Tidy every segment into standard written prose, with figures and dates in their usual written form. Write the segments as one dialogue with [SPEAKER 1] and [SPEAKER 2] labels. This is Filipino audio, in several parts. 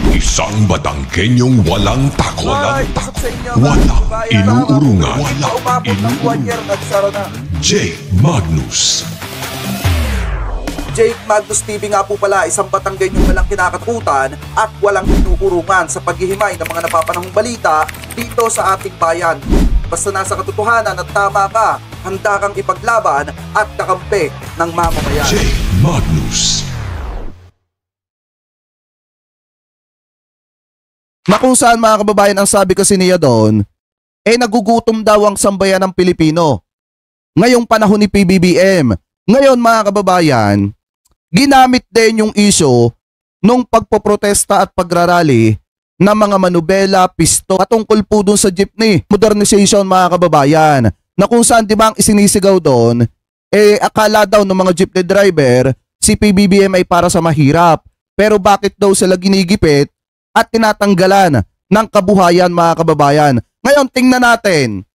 [SPEAKER 1] Isang Batangkenyong walang takot. Walang
[SPEAKER 2] Walang
[SPEAKER 1] inuurungan.
[SPEAKER 2] Umabot ng 1 year, nagsara na.
[SPEAKER 1] Jake Magnus.
[SPEAKER 2] Jake Magnus TV nga po pala, isang Batanggenyong walang kinakatakutan at walang inuurungan sa paghihimay ng mga napapanahong balita dito sa ating bayan. Basta nasa katotohanan at tama ka, handa kang ipaglaban at kakampi ng mamamayan.
[SPEAKER 1] Jake Magnus.
[SPEAKER 3] Na kung saan mga kababayan ang sabi kasi niya doon, nagugutom daw ang sambayan ng Pilipino. Ngayong panahon ni PBBM. Ngayon mga kababayan, ginamit din yung issue nung pagpoprotesta at pagrarally ng mga manubela, pisto, patungkol po dun sa jeepney modernization mga kababayan. Na kung saan di ba ang isinisigaw doon, akala daw ng mga jeepney driver, si PBBM ay para sa mahirap. Pero bakit daw sila ginigipit at tinatanggalan ng kabuhayan mga kababayan? Ngayon tingnan natin,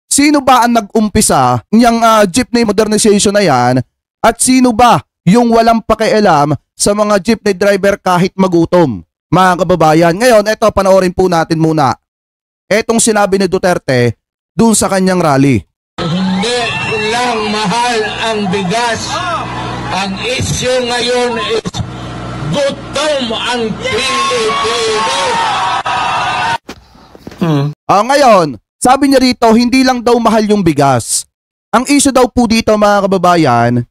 [SPEAKER 3] sino ba ang nag-umpisa niyang jeepney modernization na yan at sino ba yung walang pakialam sa mga jeepney driver kahit magutom mga kababayan? Ngayon eto, panoorin po natin muna etong sinabi ni Duterte dun sa kanyang rally.
[SPEAKER 4] Hindi lang mahal ang bigas. Ang issue ngayon is gutom ang Pilipino.
[SPEAKER 3] Ngayon, sabi niya rito, hindi lang daw mahal yung bigas. Ang issue daw po dito mga kababayan,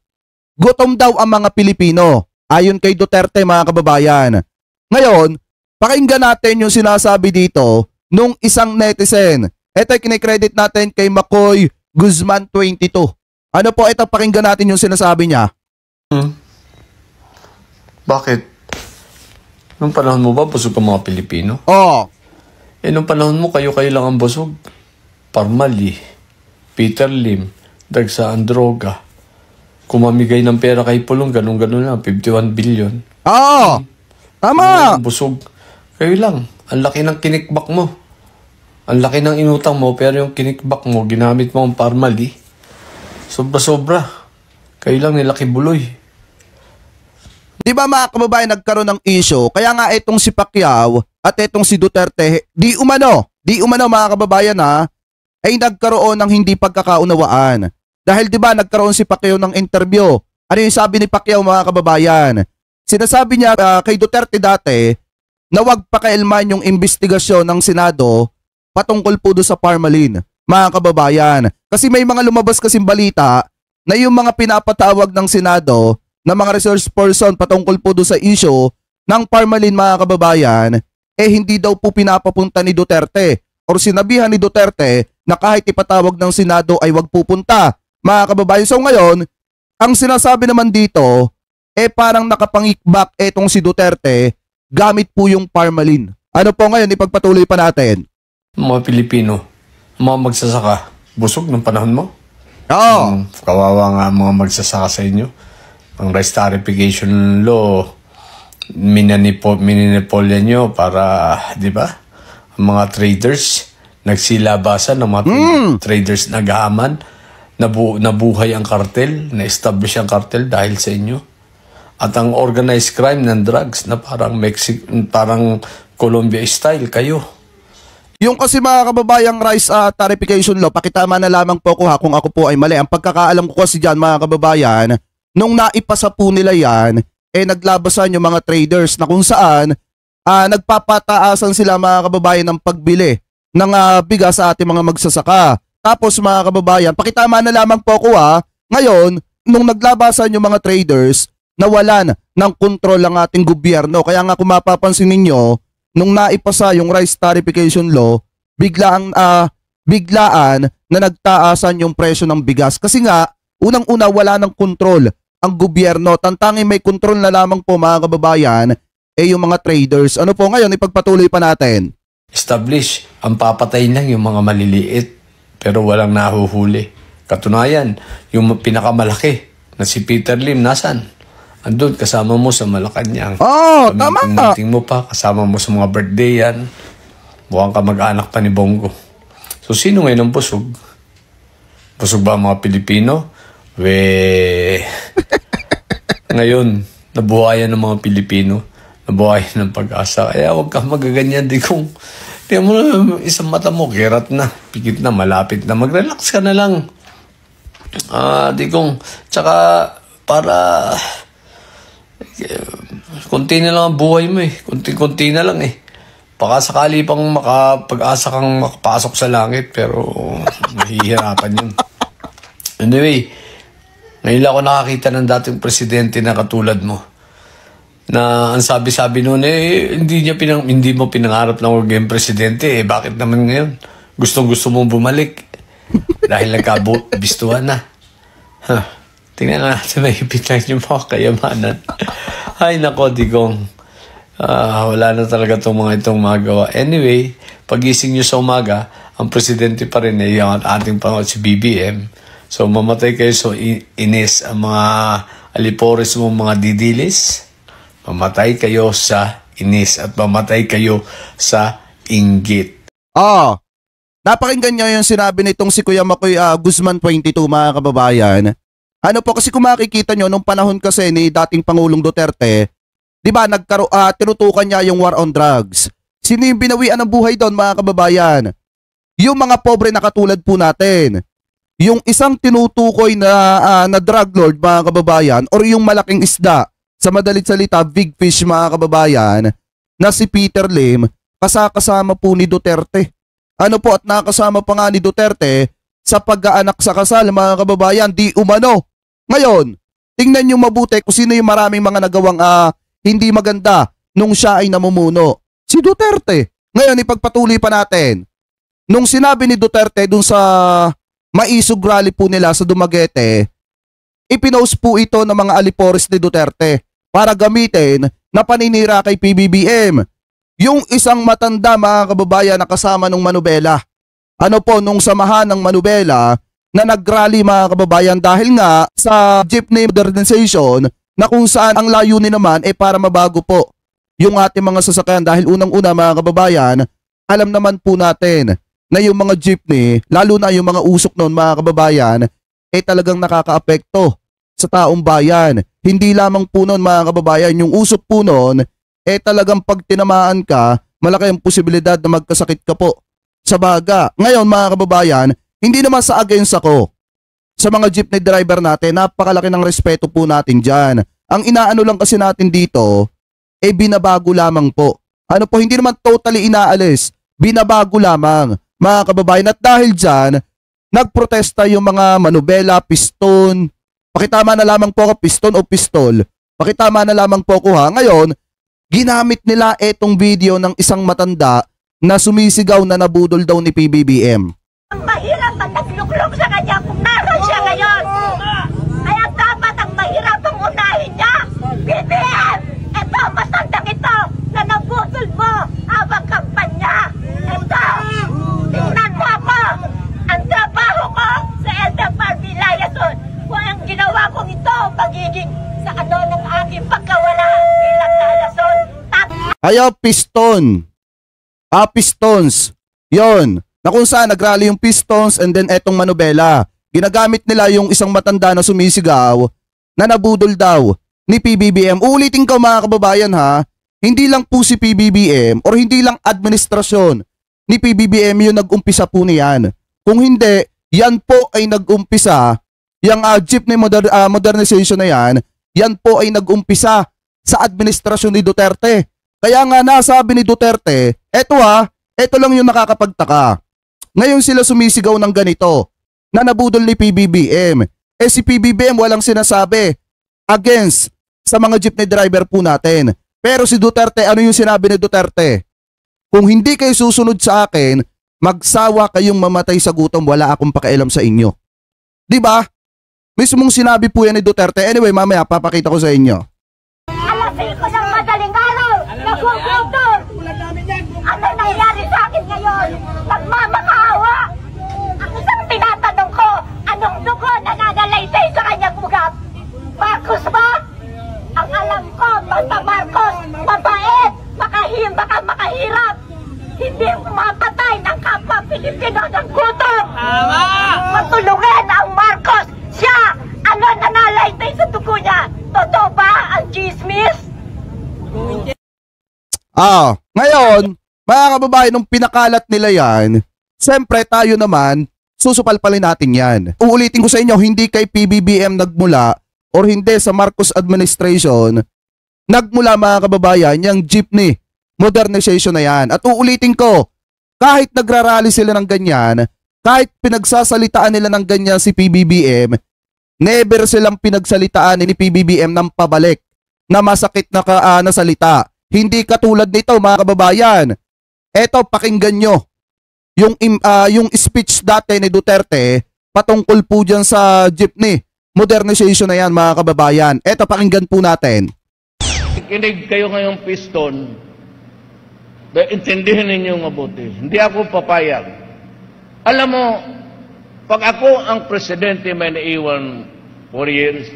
[SPEAKER 3] gutom daw ang mga Pilipino. Ayon kay Duterte mga kababayan. Ngayon, pakinggan natin yung sinasabi dito nung isang netizen. Ito kinikredit natin kay Makoy Guzman 22. Ano po ito, pakinggan natin yung sinasabi niya.
[SPEAKER 5] Bakit? Nung panahon mo ba busog ang mga Pilipino?
[SPEAKER 3] Oo.
[SPEAKER 5] Nung panahon mo kayo lang ang busog. Parmali, Peter Lim, dagsaan droga. Kumamigay ng pera kay Pulong, ganun-ganun lang, 51 billion.
[SPEAKER 3] Oo. Tama.
[SPEAKER 5] Busog. Kayo lang. Ang laki ng kinikbak mo. Ang laki ng inutang mo, pero yung kinikbak mo, ginamit mo ang parmali. Sobra-sobra. Kayo lang nilaki buloy.
[SPEAKER 3] Di ba mga kababayan, nagkaroon ng issue, kaya nga itong si Pacquiao at itong si Duterte, di umano mga kababayan ay nagkaroon ng hindi pagkakaunawaan. Dahil di ba nagkaroon si Pacquiao ng interview. Ano yung sabi ni Pacquiao mga kababayan? Sinasabi niya kay Duterte dati na wag pakialaman yung investigasyon ng Senado patungkol po doon sa Parmaline, mga kababayan. Kasi may mga lumabas kasing balita na yung mga pinapatawag ng Senado na mga resource person patungkol po doon sa issue ng Parmaline mga kababayan, hindi daw po pinapapunta ni Duterte or sinabihan ni Duterte na kahit ipatawag ng Senado ay wag pupunta mga kababayan. So ngayon, ang sinasabi naman dito, parang nakapangikbak etong si Duterte gamit po yung Parmaline. Ano po ngayon, ipagpatuloy pa natin.
[SPEAKER 5] Mga Pilipino, mga magsasaka, busog ng panahon mo?
[SPEAKER 3] Oo.
[SPEAKER 5] Kawawa nga mga magsasaka sa inyo. Ang rice tariffication law, mininipolya nyo para, di ba? Ang mga traders, nagsilabasan ng mga traders nag-aaman, nabuhay ang kartel, na-establish ang kartel dahil sa inyo. At ang organized crime ng drugs na parang Colombia style kayo.
[SPEAKER 3] Yung kasi mga kababayang rice tariffication law, pakitama na lamang po ko kung ako po ay mali. Ang pagkakaalam ko kasi dyan mga kababayan, nung naipasa po nila yan, naglabasan yung mga traders na kung saan nagpapataasan sila mga kababayan ng pagbili ng bigas sa ating mga magsasaka. Tapos mga kababayan, pakitama na lamang po ko ngayon, nung naglabasan yung mga traders, nawalan ng kontrol ang ating gobyerno. Kaya nga kung mapapansin ninyo, nung naipasa yung rice tariffication law, biglaan na nagtaasan yung presyo ng bigas. Kasi nga, unang-una wala ng kontrol ang gobyerno. Tantangin may kontrol na lamang po mga kababayan, yung mga traders. Ano po ngayon, ipagpatuloy pa natin.
[SPEAKER 5] Establish, ang papatayin lang yung mga maliliit, pero walang nahuhuli. Katunayan, yung pinakamalaki na si Peter Lim, nasan? Andun, kasama mo sa Malacanang.
[SPEAKER 3] Tama.
[SPEAKER 5] Meeting mo pa, kasama mo sa mga birthday yan. Mukhang kamag-anak pa ni Bongo. So, sino ngayon ang busog? Busog ba ang mga Pilipino? Ngayon, nabuhayan ng mga Pilipino. nabuhay ng pag-asa. Kaya huwag kang magaganyan, Digong. Tingnan mo na, isang mata mo, kirat na, pikit na, malapit na. Mag-relax ka na lang. Digong. Tsaka, para, konti na lang ang buhay mo eh. Konti na lang eh. Baka sakali pang makapag-asa kang makapasok sa langit, pero mahihirapan yun. Anyway, ngayon lang ako nakakita ng dating presidente na katulad mo. Na ang sabi-sabi noon hindi mo pinangarap na maging presidente bakit naman ngayon gustong-gusto mong bumalik dahil nagkabistuhan na. Tingnan nga natin, mahipit lang yung mga kayamanan. Ay nako, Digong, wala na talaga itong magawa. Anyway, pagising nyo sa umaga, ang presidente pa rin ay ang ating Panginoon si BBM. So mamatay kayo sa inis, ang mga alipores mo, mga didilis. Mamatay kayo sa inis at mamatay kayo sa inggit.
[SPEAKER 3] Napakinggan nyo yung sinabi nitong si Kuya Makoy Guzman 22, mga kababayan. Ano po, kasi kung makikita nyo, nung panahon kasi ni dating Pangulong Duterte, di ba, tinutukan niya yung war on drugs. Sino yung binawian ng buhay doon, mga kababayan? Yung mga pobre na katulad po natin. Yung isang tinutukoy na drug lord, mga kababayan, or yung malaking isda, sa madalit salita, big fish, mga kababayan, na si Peter Lim, kasama po ni Duterte. Ano po, at nakasama pa nga ni Duterte sa pag-aanak sa kasal, mga kababayan, di umano. Ngayon, tingnan nyo mabuti kung sino yung maraming mga nagawang hindi maganda nung siya ay namumuno. Si Duterte. Ngayon, ipagpatuloy pa natin. Nung sinabi ni Duterte dun sa maisog rally po nila sa Dumaguete, ipinost po ito ng mga alipores ni Duterte para gamitin na paninira kay PBBM. Yung isang matanda, mga kababayan, na kasama ng Manubela. Ano po, nung samahan ng Manubela na nag-rally, mga kababayan, dahil nga sa jeepney modernization na kung saan ang layunin naman para mabago po yung ating mga sasakyan. Dahil unang-una, mga kababayan, alam naman po natin na yung mga jeepney, lalo na yung mga usok noon, mga kababayan, talagang nakakaapekto sa taong bayan. Hindi lamang po noon, mga kababayan, yung usok po noon, talagang pag tinamaan ka, malaki ang posibilidad na magkasakit ka po sa baga. Ngayon, mga kababayan, hindi naman sa against ako sa mga jeepney driver natin. Napakalaki ng respeto po natin dyan. Ang inaano lang kasi natin dito, binabago lamang po. Ano po, hindi naman totally inaalis. Binabago lamang, mga kababayan. At dahil dyan, nagprotesta yung mga Manubela, Piston. Pakitama na lamang po ako, piston o pistol. Pakitama na lamang po ako ha. Ngayon, ginamit nila itong video ng isang matanda na sumisigaw na nabudol daw ni PBBM.
[SPEAKER 6] Ang mahirap ang nagluklok sa kanya kung naroon siya ngayon. Kaya dapat ang mahirap ang unahin niya. BBM! Ito, matandang ito na nabudol mo habang kampanya. Ito, tingnan mo ako. Ang trabaho ko sa LTFRB Liaison. Kung ang ginawa kong ito, magiging sa ng aking pagkawala bilang liaison.
[SPEAKER 3] Ayaw, piston. Pistons. Yon. Na kung saan nagrally yung Pistons and then etong Manubela. Ginagamit nila yung isang matanda na sumisigaw na nabudol daw ni PBBM. Uulitin ko, mga kababayan ha, hindi lang po si PBBM or hindi lang administrasyon ni PBBM yung nag-umpisa po niyan. Kung hindi, yan po ay nag-umpisa, yung jeepney modernization na yan po ay nag-umpisa sa administrasyon ni Duterte. Kaya nga nasabi ni Duterte, eto lang yung nakakapagtaka. Ngayon sila sumisigaw ng ganito, na nabudol ni PBBM. Si PBBM walang sinasabi against sa mga jeepney driver po natin. Pero si Duterte, ano yung sinabi ni Duterte? Kung hindi kayo susunod sa akin, magsawa kayong mamatay sa gutom, wala akong pakialam sa inyo. Diba? Mismong sinabi po yan ni Duterte. Anyway, mamaya papakita ko sa inyo.
[SPEAKER 6] Alasin ko ng madaling araw, nagwagwagdor. Ano nangyari sa akin ngayon? Nagmamakaawa. Ang isang tinatanong ko, anong dugo na nanalaysay sa kanyang ugat? Marcos ba? Ang alam ko, basta Marcos, mabait, makahirap. Hindi mapatay ng kapwa Pilipino ng gutom. Matulungin ang Marcos. Siya, ano nanalaysay sa dugo niya? Totoo ba ang chismis?
[SPEAKER 3] Ngayon, mga kababayan, nung pinakalat nila yan, siyempre tayo naman, susupalpalin natin yan. Uulitin ko sa inyo, hindi kay PBBM nagmula or hindi sa Marcos administration, nagmula mga kababayan, yung jeepney modernization na yan. At uulitin ko, kahit nagrarally sila ng ganyan, kahit pinagsasalitaan nila ng ganyan si PBBM, never silang pinagsalitaan ni PBBM ng pabalik na masakit na salita. Hindi katulad nito mga kababayan. Eto, pakinggan nyo. Yung speech dati ni Duterte patungkol po dyan sa jeepney modernization na yan mga kababayan. Eto, pakinggan po natin.
[SPEAKER 4] Kinig kayo ngayong piston, intindihin ninyo mabuti. Hindi ako papayag. Alam mo, pag ako ang presidente may naiwan 4 years,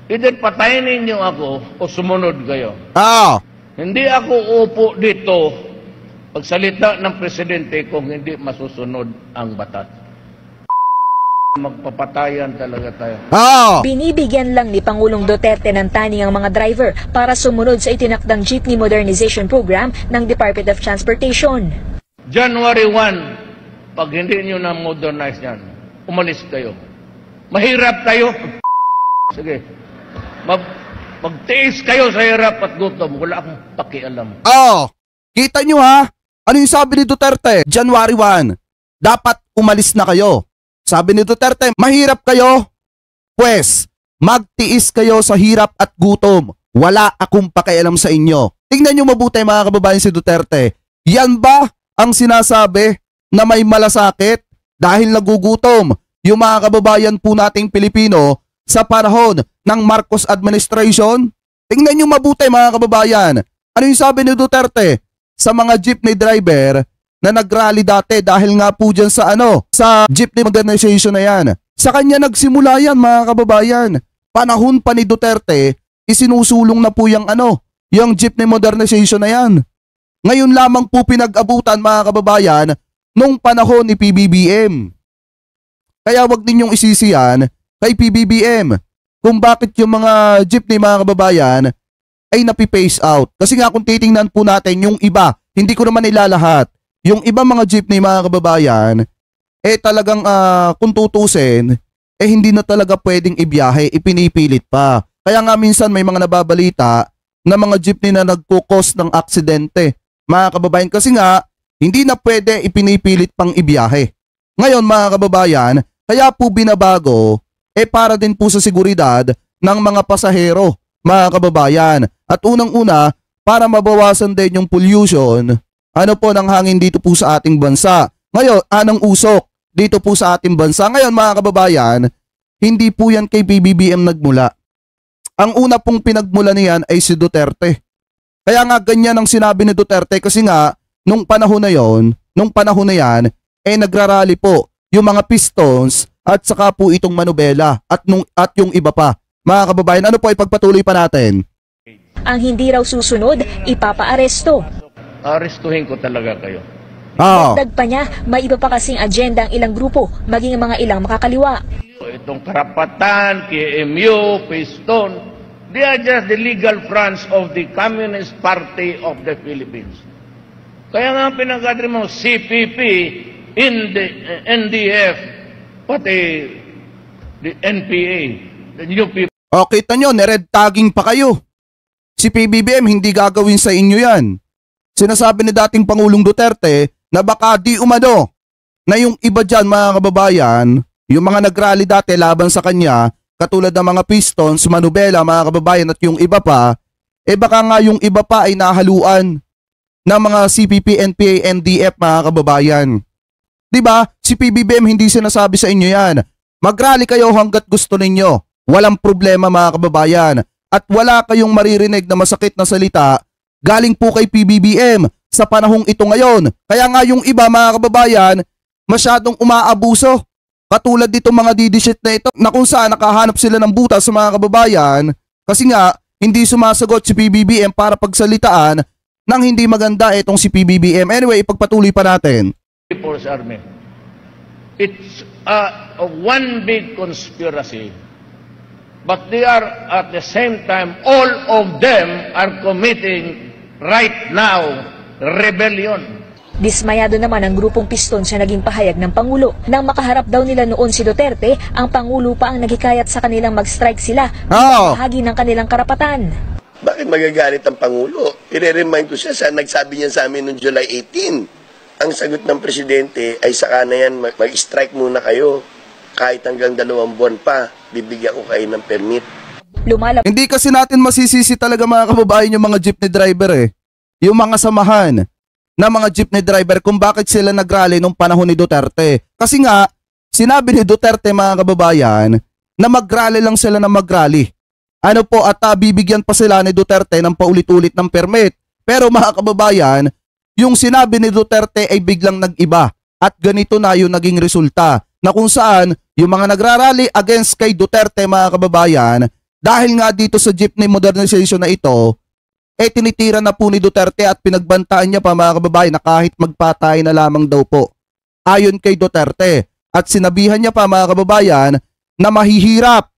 [SPEAKER 4] either patayin ninyo ako o sumunod kayo. Hindi ako upo dito pagsalita ng presidente kung hindi masusunod ang batas. Magpapatayan talaga tayo.
[SPEAKER 7] Binibigyan lang ni Pangulong Duterte ng taning ang mga driver para sumunod sa itinakdang jeepney modernization program ng Department of Transportation.
[SPEAKER 4] January 1, pag hindi nyo na modernize yan, umalis kayo. Mahirap kayo. Sige. Magtiis kayo sa hirap at gutom. Wala akong pakialam.
[SPEAKER 3] Kita nyo ha? Ano yung sabi ni Duterte? January 1, dapat umalis na kayo. Sabi ni Duterte, mahirap kayo? Pwes, magtiis kayo sa hirap at gutom. Wala akong pakialam sa inyo. Tingnan nyo mabuti mga kababayan si Duterte. Yan ba ang sinasabi na may malasakit dahil nagugutom yung mga kababayan po nating Pilipino sa panahon ng Marcos administration? Tingnan nyo mabuti mga kababayan. Ano yung sabi ni Duterte sa mga jeepney driver na nagrally dati dahil nga po dyan sa sa jeepney modernization na yan? Sa kanya nagsimula yan mga kababayan. Panahon pa ni Duterte, isinusulong na po yung yung jeepney modernization na yan. Ngayon lamang po pinag-abutan mga kababayan nung panahon ni PBBM. Kaya wag ninyong isisiyan kay PBBM kung bakit yung mga jeepney mga kababayan ay napipace out. Kasi nga kung titingnan po natin yung iba, hindi ko naman ilalahat, yung iba mga jeepney mga kababayan, talagang kung tutusin, hindi na talaga pwedeng ibiyahe, ipinipilit pa. Kaya nga minsan may mga nababalita na mga jeepney na nagkukos ng aksidente, mga kababayan, kasi nga hindi na pwede ipinipilit pang ibiyahe. Ngayon mga kababayan, kaya po binabago, para din po sa seguridad ng mga pasahero, mga kababayan. At unang-una, para mabawasan din yung pollution, ng hangin dito po sa ating bansa. Ngayon, ng usok dito po sa ating bansa. Ngayon mga kababayan, hindi po yan kay PBBM nagmula. Ang una pong pinagmula niyan ay si Duterte. Kaya nga ganyan ang sinabi ni Duterte kasi nga, nung panahon na yan, nagrarally po yung mga Pistons at saka po itong Manubela at yung iba pa. Mga kababayan, ano po ipagpatuloy pa natin?
[SPEAKER 7] Ang hindi raw susunod, ipapaaresto.
[SPEAKER 4] Arestuhin ko talaga kayo.
[SPEAKER 7] Dagdag pa niya, may iba pa kasing agenda ang ilang grupo, maging mga ilang makakaliwa.
[SPEAKER 4] Itong Karapatan, KMU, Piston, they are just the legal fronts of the Communist Party of the Philippines. Kaya nga pinag-adri mo, CPP, NDF, pati the NPA, the New People.
[SPEAKER 3] Kita nyo, nired tagging pa kayo. Si PBBM hindi gagawin sa inyo yan. Sinasabi ni dating Pangulong Duterte na baka di umano na yung iba dyan mga kababayan, yung mga nagrally dati laban sa kanya, katulad ng mga Pistons, Manubela mga kababayan at yung iba pa, baka nga yung iba pa ay nahaluan ng mga CPP, NPA, NDF mga kababayan. Diba? Si PBBM hindi sinasabi sa inyo yan. Magrally kayo hanggat gusto ninyo. Walang problema mga kababayan. At wala kayong maririnig na masakit na salita galing po kay PBBM sa panahong ito ngayon. Kaya nga yung iba mga kababayan, masyadong umaabuso. Katulad dito mga didishit na ito na kung saan nakahanap sila ng butas sa mga kababayan kasi nga hindi sumasagot si PBBM para pagsalitaan ng hindi maganda itong si PBBM. Anyway, ipagpatuloy pa natin.
[SPEAKER 4] People's Army. It's a one big conspiracy. But they are at the same time, all of them are committing right now, rebellion.
[SPEAKER 7] Dismayado naman ang grupong Piston sa naging pahayag ng Pangulo. Nang makaharap daw nila noon si Duterte, ang Pangulo pa ang naghikayat sa kanilang mag-strike sila bilang bahagi ng kanilang karapatan.
[SPEAKER 8] Bakit magagalit ang Pangulo? I-remind ko siya, nagsabi niya sa amin noong July 18. Ang sagot ng Presidente ay saka na yan, mag-strike muna kayo. Kahit hanggang 2 buwan pa, bibigyan ko kayo ng permit.
[SPEAKER 3] Hindi kasi natin masisisi talaga mga kababayan yung mga jeepney driver Yung mga samahan na mga jeepney driver kung bakit sila nagrally nung panahon ni Duterte. Kasi nga, sinabi ni Duterte mga kababayan na magrally lang sila na magrally. Ano po at bibigyan pa sila ni Duterte ng paulit-ulit ng permit. Pero mga kababayan, yung sinabi ni Duterte ay biglang nag-iba. At ganito na yung naging resulta. Na kung saan yung mga nagrarally against kay Duterte mga kababayan, dahil nga dito sa jeepney modernization na ito, tinitira na po ni Duterte at pinagbantaan niya pa mga kababayan na kahit magpatay na lamang daw po. Ayon kay Duterte. At sinabihan niya pa mga kababayan na mahihirap.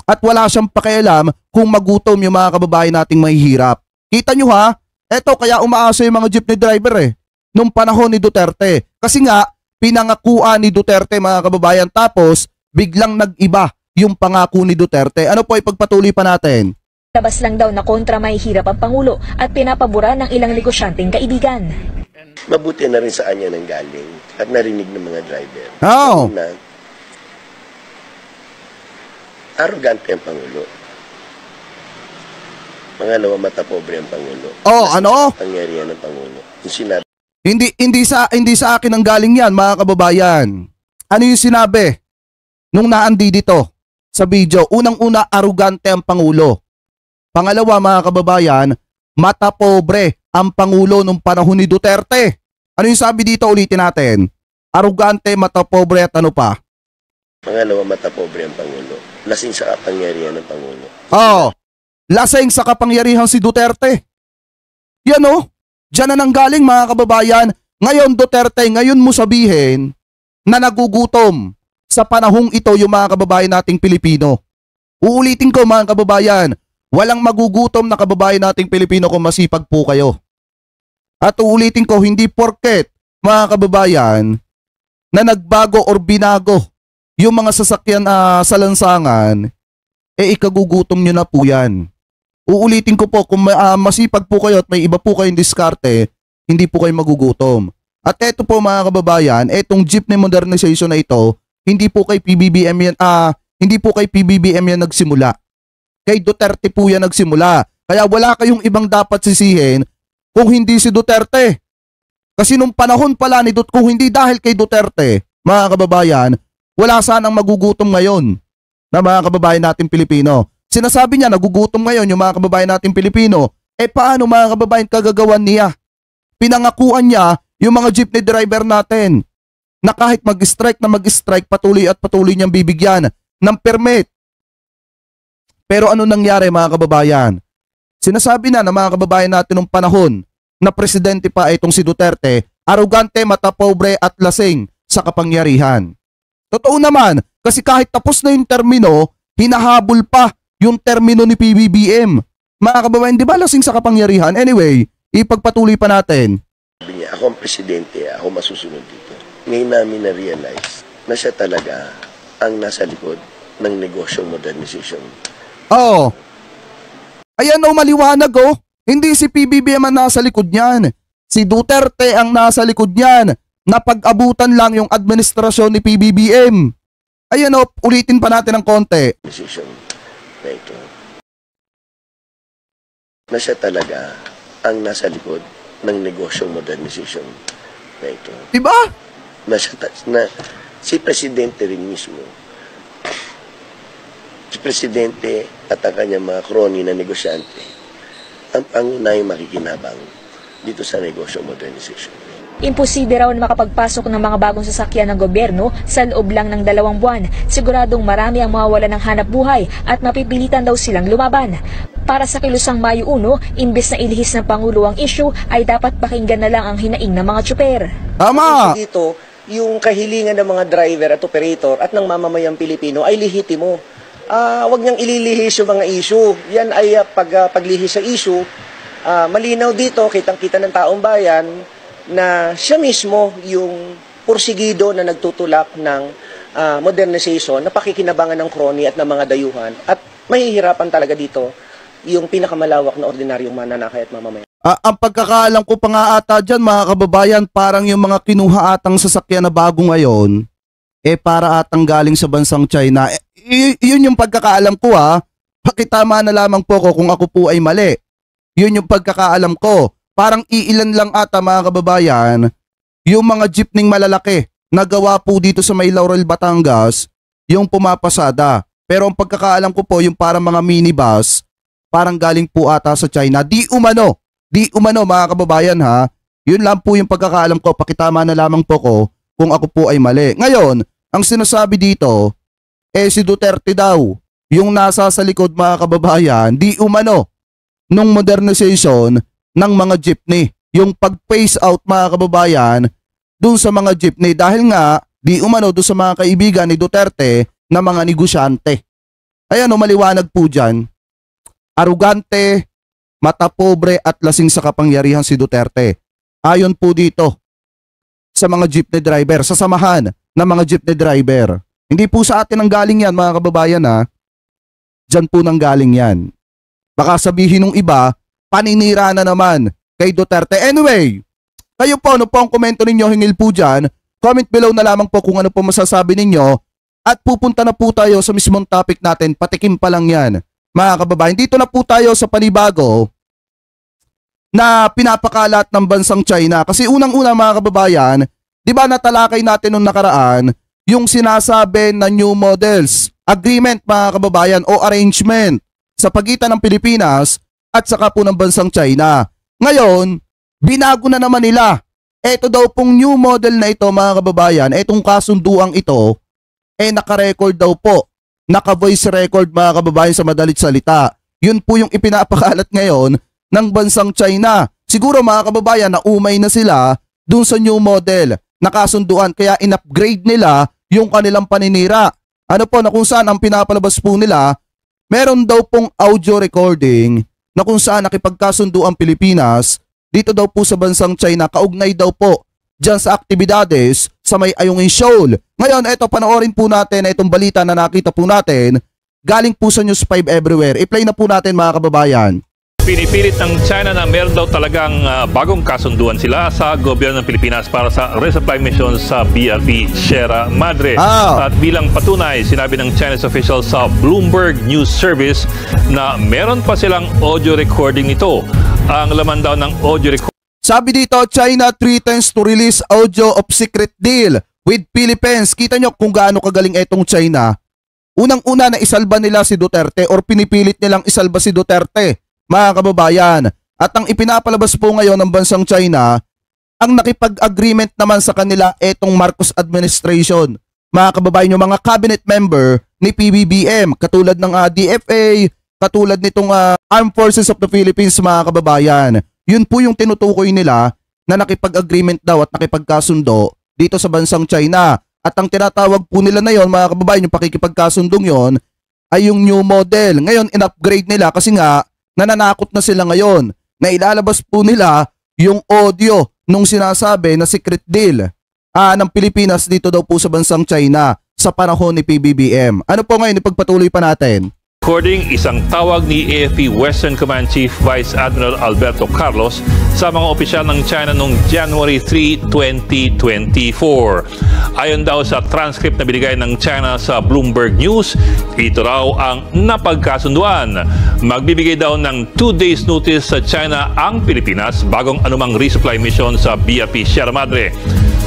[SPEAKER 3] At wala siyang pakialam kung magutom yung mga kababayan nating mahihirap. Kita nyo ha? Eto kaya umaasa yung mga jeepney driver nung panahon ni Duterte. Kasi nga, pinangakuan ni Duterte mga kababayan tapos biglang nag-iba yung pangako ni Duterte. Ano po ipagpatuloy pa natin?
[SPEAKER 7] Labas lang daw na kontra mahihirap ang Pangulo at pinapabura ng ilang negosyanteng kaibigan.
[SPEAKER 8] Mabuti na rin sa kanya nang galing at narinig ng mga driver. Una, arrogante ang Pangulo. Pangalawa, matapobre ang Pangulo.
[SPEAKER 3] Ano?
[SPEAKER 8] Pangyarihan ng Pangulo. Yung sinabi.
[SPEAKER 3] Hindi sa akin ang galing yan mga kababayan. Ano yung sinabi nung naandi dito sa video? Unang-una, arrogante ang Pangulo. Pangalawa mga kababayan, matapobre ang Pangulo nung panahon ni Duterte. Ano yung sabi dito? Ulitin natin. Arrogante, matapobre at ano pa?
[SPEAKER 8] Pangalawa, matapobre ang Pangulo. Lasing sa kapangyarihan ng Pangulo.
[SPEAKER 3] Lasing sa kapangyarihan si Duterte. Yan Diyan na nanggaling mga kababayan. Ngayon Duterte, ngayon mo sabihin na nagugutom sa panahong ito yung mga kababayan nating Pilipino. Uulitin ko mga kababayan, walang magugutom na kababayan nating Pilipino kung masipag po kayo. At uulitin ko, hindi porket mga kababayan na nagbago or binago yung mga sasakyan sa lansangan, ikagugutom nyo na po yan. Uulitin ko po, kung masipag po kayo at may iba po kayong diskarte, hindi po kayo magugutom. At eto po mga kababayan, etong jeepney modernization na ito, hindi po kay PBBM yan nagsimula. Kay Duterte po yan nagsimula. Kaya wala kayong ibang dapat sisihin kung hindi si Duterte. Kasi nung panahon pala ni Duterte, kung hindi dahil kay Duterte, mga kababayan, wala sanang magugutom ngayon na mga kababayan natin Pilipino. Sinasabi niya, nagugutom ngayon yung mga kababayan natin Pilipino. Paano mga kababayan kagagawan niya? Pinangakuan niya yung mga jeepney driver natin na kahit mag-strike na mag-strike, patuloy at patuloy niyang bibigyan ng permit. Pero ano nangyari mga kababayan? Sinasabi na ng mga kababayan natin nung panahon na presidente pa itong si Duterte, arrogante, matapobre at lasing sa kapangyarihan. Totoo naman, kasi kahit tapos na yung termino, hinahabol pa yung termino ni PBBM. Mga kababayan, di ba lasing sa kapangyarihan? Anyway, ipagpatuloy pa natin.
[SPEAKER 8] Sabi niya, ako ang presidente, ako masusunod dito. Ngayon namin na-realize na siya talaga ang nasa likod ng negosyong modernization. Ayan maliwanag Hindi si PBBM ang nasa likod niyan. Si Duterte ang nasa likod niyan. Napag-abutan lang yung administrasyon ni PBBM. Ayan ulitin pa natin ng konti. Na ito. Na siya talaga ang nasa likod ng negosyong modernization na ito.
[SPEAKER 3] Diba?
[SPEAKER 8] Si Presidente rin mismo. Si Presidente at ang kanyang mga kroni na negosyante ang pangunahing makikinabang dito sa negosyong modernization.
[SPEAKER 7] Imposible raw na makapagpasok ng mga bagong sasakyan ng gobyerno sa loob lang ng 2 buwan. Siguradong marami ang mawawala ng hanap buhay at mapipilitan daw silang lumaban. Para sa kilusang Mayo 1, imbes na ilihis ng Pangulo ang issue, ay dapat pakinggan na lang ang hinaing ng mga tsuper.
[SPEAKER 3] Tama!
[SPEAKER 9] Dito, yung kahilingan ng mga driver at operator at ng mamamayang Pilipino ay lihitimo. Huwag niyang ililihis yung mga issue. Yan ay paglihis sa issue, malinaw dito, kitang-kita ng taong bayan na siya mismo yung porsigido na nagtutulak ng modernization na pakikinabangan ng kroni at ng mga dayuhan. At mahihirapan talaga dito yung pinakamalawak na ordinaryong mananakay at mamamayan.
[SPEAKER 3] Ang pagkakaalam ko pa nga ata dyan mga kababayan, parang yung mga kinuha atang sasakyan na bago ngayon, para atang galing sa bansang China. Yun yung pagkakaalam ko ha. Pakitama na lamang po ko kung ako po ay mali. Yun yung pagkakaalam ko. Parang iilan lang ata mga kababayan, yung mga jeepney malalaki na gawa po dito sa May Laurel, Batangas, yung pumapasada. Pero ang pagkakaalam ko po, yung parang mga minibus, parang galing po ata sa China. Di umano mga kababayan ha. Yun lang po yung pagkakaalam ko. Pakitama na lamang po ko kung ako po ay mali. Ngayon, ang sinasabi dito, si Duterte daw, yung nasa sa likod mga kababayan, di umano, nung modernization ng mga jeepney. Yung pag-phase out mga kababayan, dun sa mga jeepney dahil nga, di umano dun sa mga kaibigan ni Duterte na mga negosyante. Ayan maliwanag po dyan. Arugante, mata pobre at lasing sa kapangyarihan si Duterte. Ayon po dito sa mga jeepney driver, sa samahan ng mga jeepney driver. Hindi po sa atin ang galing yan mga kababayan ha. Diyan po nang galing yan. Baka sabihin ng iba, paninira na naman kay Duterte. Anyway, kayo po, ano po ang komento ninyo hingil po dyan? Comment below na lamang po kung ano po masasabi ninyo. At pupunta na po tayo sa mismong topic natin. Patikim pa lang yan. Mga kababayan, dito na po tayo sa panibago na pinapakalat ng bansang China. Kasi unang-una mga kababayan, di ba natalakay natin nung nakaraan yung sinasabi na new models, agreement mga kababayan o arrangement sa pagitan ng Pilipinas at saka po ng bansang China. Ngayon, binago na naman nila. Ito daw pong new model na ito mga kababayan, itong kasunduang ito, naka-record daw po. Naka-voice record mga kababayan sa madalit salita. Yun po yung ipinapakalat ngayon ng bansang China. Siguro mga kababayan, naumay na sila dun sa new model na kasunduan kaya in-upgrade nila yung kanilang paninira. Ano po na kung saan ang pinapalabas po nila, meron daw pong audio recording na kung saan nakipagkasundo ang Pilipinas dito daw po sa bansang China kaugnay daw po dyan sa aktibidades sa may Ayungin Shoal. Ngayon, eto panoorin po natin itong balita na nakita po natin galing po sa News 5 Everywhere. I-play na po natin mga kababayan.
[SPEAKER 10] Pinipilit ng China na meron daw talagang bagong kasunduan sila sa gobyerno ng Pilipinas para sa resupply mission sa BRP Sierra Madre. At bilang patunay, sinabi ng Chinese official sa Bloomberg News Service na meron pa silang audio recording nito. Ang laman daw ng audio recording.
[SPEAKER 3] Sabi dito, China threatens to release audio of secret deal with Philippines. Kita nyo kung gaano kagaling etong China. Unang-una na isalba nila si Duterte or pinipilit nilang isalba si Duterte. Mga kababayan, at ang ipinapalabas po ngayon ng bansang China, ang nakipag-agreement naman sa kanila etong Marcos administration. Mga kababayan, yung mga cabinet member ni PBBM, katulad ng DFA, katulad nitong Armed Forces of the Philippines mga kababayan. Yun po yung tinutukoy nila na nakipag-agreement daw at nakipagkasundo dito sa bansang China. At ang tinatawag po nila na yon mga kababayan, yung pakikipagkasundong yon ay yung new model. Ngayon, in-upgrade nila kasi nga, nananakot na sila ngayon na ilalabas po nila yung audio nung sinasabi na secret deal ng Pilipinas dito daw po sa bansang China sa panahon ni PBBM. Ano po ngayon, ipagpatuloy pa natin.
[SPEAKER 10] According, isang tawag ni AFP Western Command Chief Vice Admiral Alberto Carlos sa mga opisyal ng China noong January 3, 2024. Ayon daw sa transcript na binigay ng China sa Bloomberg News, ito raw ang napagkasunduan. Magbibigay daw ng 2 days notice sa China ang Pilipinas bagong anumang resupply mission sa BRP Sierra Madre.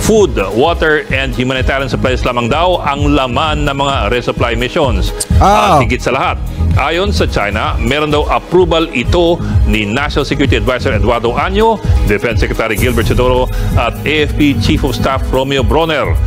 [SPEAKER 10] Food, water, and humanitarian supplies lamang daw ang laman ng mga resupply missions. At higit sa lahat, ayon sa China, meron daw approval ito ni National Security Advisor Eduardo Año, Defense Secretary Gilbert Chodoro at AFP Chief of Staff Romeo Bronner.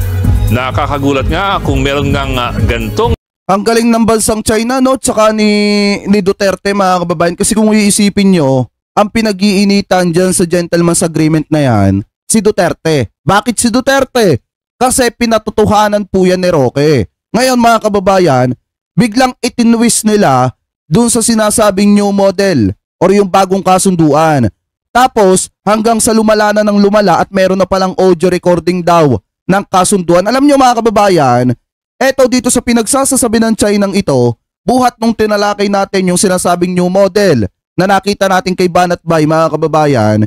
[SPEAKER 10] Nakakagulat nga kung meron ngang gantong.
[SPEAKER 3] Ang galing ng bansang China, no? Tsaka ni Duterte mga kababayan. Kasi kung iisipin nyo, ang pinag-iinitan dyan sa gentleman's agreement na yan, si Duterte. Bakit si Duterte? Kasi pinatutuhanan po yan ni Roque. Ngayon mga kababayan, biglang itinwist nila dun sa sinasabing new model or yung bagong kasunduan. Tapos hanggang sa lumala na ng lumala at meron na palang audio recording daw ng kasunduan. Alam nyo mga kababayan, eto dito sa pinagsasasabi ng China ito, buhat nung tinalakay natin yung sinasabing new model na nakita natin kay Banat Bay mga kababayan,